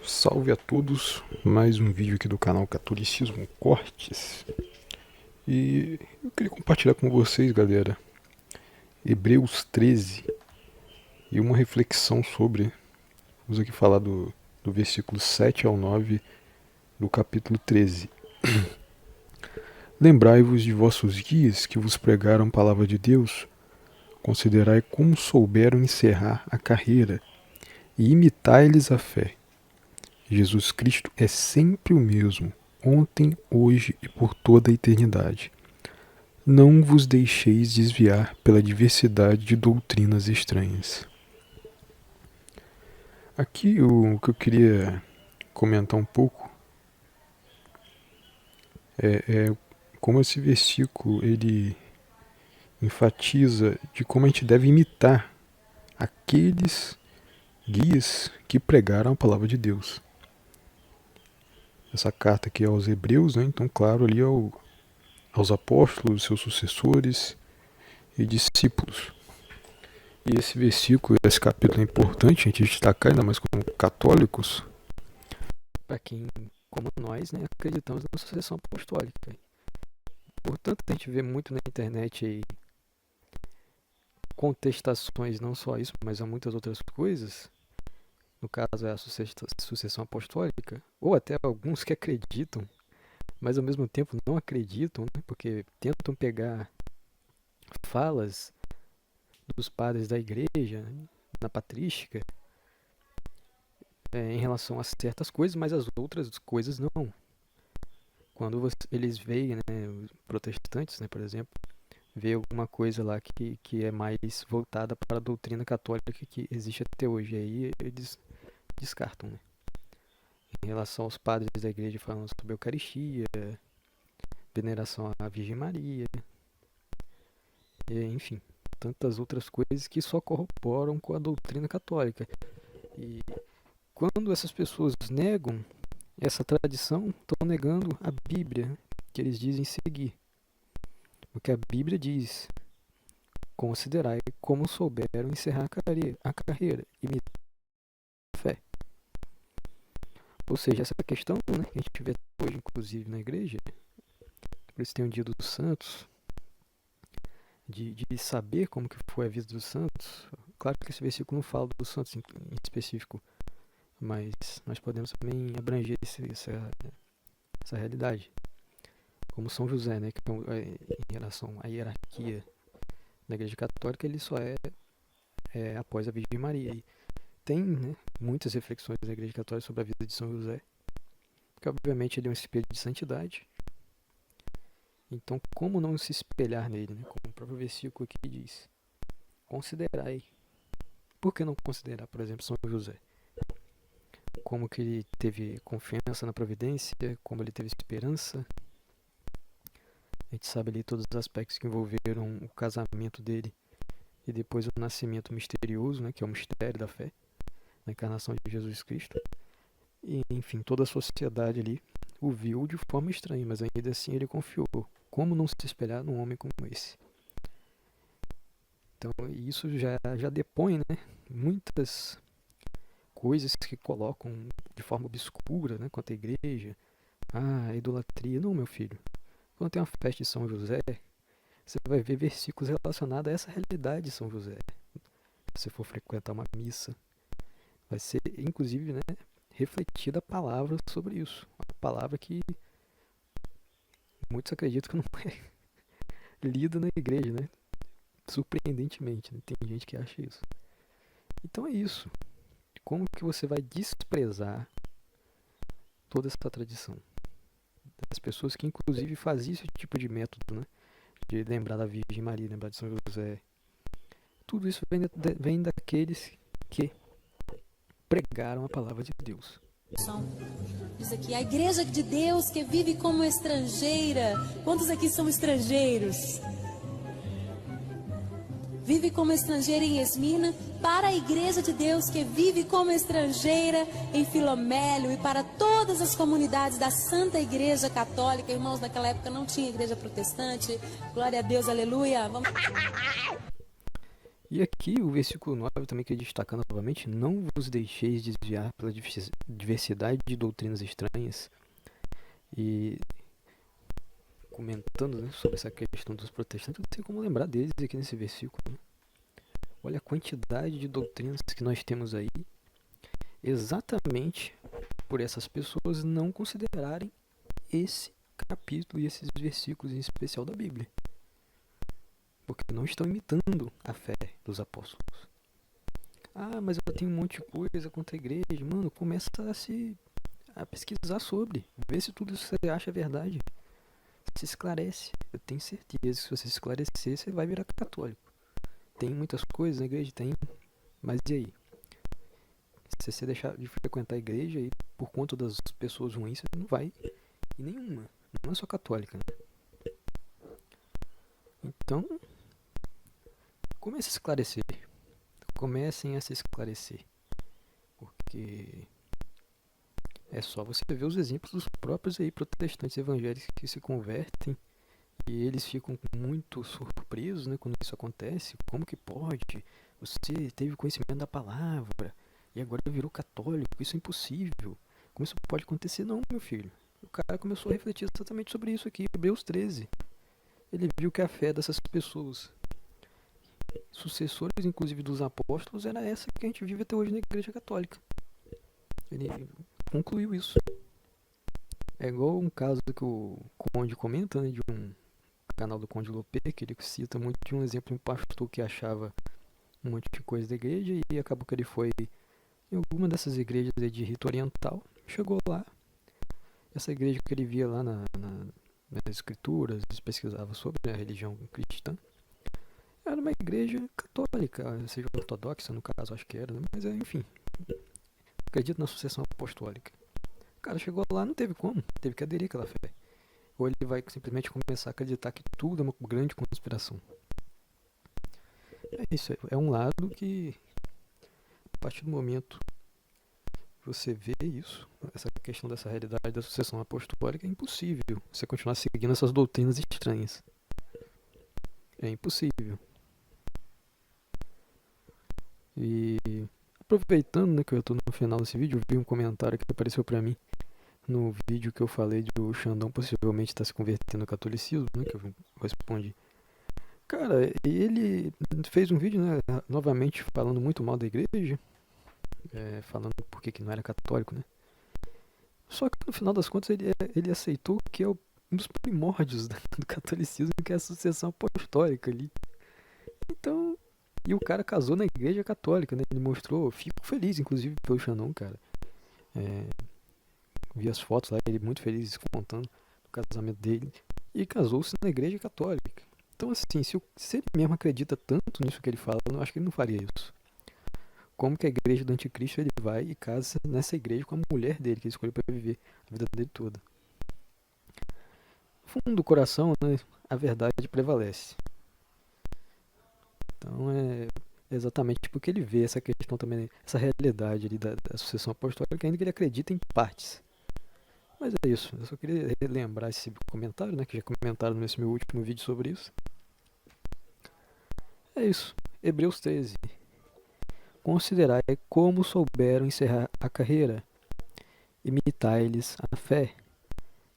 Salve a todos, mais um vídeo aqui do canal Catolicismo Cortes. E eu queria compartilhar com vocês, galera, Hebreus 13 e uma reflexão sobre, vamos aqui falar do versículo 7 ao 9 do capítulo 13. Lembrai-vos de vossos guias que vos pregaram a palavra de Deus, considerai como souberam encerrar a carreira e imitai-lhes a fé. Jesus Cristo é sempre o mesmo, ontem, hoje e por toda a eternidade. Não vos deixeis desviar pela diversidade de doutrinas estranhas. Aqui o que eu queria comentar um pouco é como esse versículo ele enfatiza de como a gente deve imitar aqueles guias que pregaram a palavra de Deus. Essa carta aqui é aos Hebreus, né? Então, claro, ali aos apóstolos, seus sucessores e discípulos. E esse versículo, esse capítulo é importante a gente destacar, ainda mais como católicos, para quem, como nós, né, acreditamos na sucessão apostólica. Portanto, a gente vê muito na internet aí contestações, não só isso, mas a muitas outras coisas. No caso é a sucessão apostólica, ou até alguns que acreditam, mas ao mesmo tempo não acreditam, né, porque tentam pegar falas dos padres da igreja, né, na patrística, em relação a certas coisas, mas as outras coisas não. Quando eles veem, né, os protestantes, né, por exemplo, vê alguma coisa lá que é mais voltada para a doutrina católica que existe até hoje, aí eles descartam, né? Em relação aos padres da igreja falando sobre a Eucaristia, veneração à Virgem Maria, e, enfim, tantas outras coisas que só corroboram com a doutrina católica. E quando essas pessoas negam essa tradição, estão negando a Bíblia que eles dizem seguir. Porque a Bíblia diz: considerai como souberam encerrar a carreira, imitar a fé. Ou seja, essa questão, né, que a gente vê hoje, inclusive, na igreja, por isso tem o dia dos santos, de saber como que foi a vida dos santos. Claro que esse versículo não fala dos santos em específico, mas nós podemos também abranger essa realidade. Como São José, né, que em relação à hierarquia da Igreja Católica, ele só é após a Virgem Maria. E tem, né, muitas reflexões da Igreja Católica sobre a vida de São José, que obviamente ele é um espelho de santidade. Então, como não se espelhar nele, né? Como o próprio versículo aqui diz: considerai. Por que não considerar, por exemplo, São José? Como que ele teve confiança na providência, como ele teve esperança. A gente sabe ali todos os aspectos que envolveram o casamento dele e depois o nascimento misterioso, né? Que é o mistério da fé, na encarnação de Jesus Cristo. E, enfim, toda a sociedade ali o viu de forma estranha, mas ainda assim ele confiou. Como não se espelhar num homem como esse? Então, isso já depõe, né, muitas coisas que colocam de forma obscura, né, quanto à igreja. A idolatria. Não, meu filho. Quando tem uma festa de São José, você vai ver versículos relacionados a essa realidade de São José. Se você for frequentar uma missa, vai ser, inclusive, né, refletida a palavra sobre isso. A palavra que muitos acreditam que não é lida na igreja, né? Surpreendentemente, né? Tem gente que acha isso. Então é isso. Como que você vai desprezar toda essa tradição? Das pessoas que inclusive faziam esse tipo de método, né? De lembrar da Virgem Maria, lembrar de São José. Tudo isso vem daqueles que pregaram a palavra de Deus. Diz aqui, a igreja de Deus que vive como estrangeira. Quantos aqui são estrangeiros? Vive como estrangeira em Esmina, para a igreja de Deus que vive como estrangeira em Filomélio e para todas as comunidades da Santa Igreja Católica. Irmãos, naquela época não tinha igreja protestante. Glória a Deus, aleluia. Vamos... E aqui o versículo 9 também queria destacar novamente: não vos deixeis desviar pela diversidade de doutrinas estranhas. E comentando, né, sobre essa questão dos protestantes, não tem como lembrar deles aqui nesse versículo, né? Olha a quantidade de doutrinas que nós temos aí, exatamente por essas pessoas não considerarem esse capítulo e esses versículos em especial da Bíblia, porque não estão imitando a fé dos apóstolos. Ah, mas eu tenho um monte de coisa contra a igreja. Mano, começa a pesquisar sobre, vê se tudo isso que você acha é verdade. Se esclarece. Eu tenho certeza que se você se esclarecer, você vai virar católico. Tem muitas coisas na igreja? Tem. Mas e aí? Se você deixar de frequentar a igreja e por conta das pessoas ruins, você não vai em nenhuma. Não é só católica, né? Então, comece a esclarecer. Comecem a se esclarecer. Porque é só você ver os exemplos dos próprios aí protestantes evangélicos que se convertem e eles ficam muito surpresos, né, quando isso acontece. Como que pode? Você teve conhecimento da palavra e agora virou católico. Isso é impossível. Como isso pode acontecer? Não, meu filho. O cara começou a refletir exatamente sobre isso aqui, Hebreus 13. Ele viu que a fé dessas pessoas, sucessores inclusive dos apóstolos, era essa que a gente vive até hoje na Igreja Católica. Ele concluiu isso. É igual um caso que o Conde comenta, né, de um canal do Conde Lopé, que ele cita muito de um exemplo de um pastor que achava um monte de coisa da igreja e acabou que ele foi em alguma dessas igrejas de rito oriental. Chegou lá, essa igreja que ele via lá nas escrituras, pesquisava sobre a religião cristã, era uma igreja católica, seja ortodoxa no caso, acho que era, né? Mas enfim, acredito na sucessão apostólica. O cara chegou lá, não teve como, teve que aderir àquela fé. Ou ele vai simplesmente começar a acreditar que tudo é uma grande conspiração. É isso, é um lado que, a partir do momento que você vê isso, essa questão dessa realidade da sucessão apostólica, é impossível você continuar seguindo essas doutrinas estranhas. É impossível. E aproveitando, né, que eu estou no final desse vídeo, eu vi um comentário que apareceu para mim no vídeo que eu falei de o Xandão possivelmente estar se convertendo ao catolicismo, né, que eu respondi. Cara, ele fez um vídeo, né, novamente falando muito mal da igreja, falando porque que não era católico, né. Só que no final das contas ele aceitou que é um dos primórdios do catolicismo, que é a sucessão apostólica ali. Então, e o cara casou na igreja católica, né, ele mostrou, fico feliz inclusive pelo Xandão, cara. Vi as fotos lá, ele muito feliz contando do casamento dele, e casou-se na igreja católica. Então, assim, se ele mesmo acredita tanto nisso que ele fala, eu acho que ele não faria isso. Como que a igreja do anticristo ele vai e casa nessa igreja com a mulher dele, que ele escolheu para viver a vida dele toda. No fundo do coração, né, a verdade prevalece. Então, é exatamente porque ele vê essa questão também, essa realidade ali da sucessão apostólica, ainda que ele acredita em partes. Mas é isso, eu só queria relembrar esse comentário, né, que já comentaram nesse meu último vídeo sobre isso. É isso, Hebreus 13. Considerai como souberam encerrar a carreira, imitai-lhes a fé,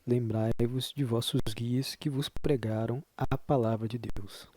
lembrai-vos de vossos guias que vos pregaram a palavra de Deus.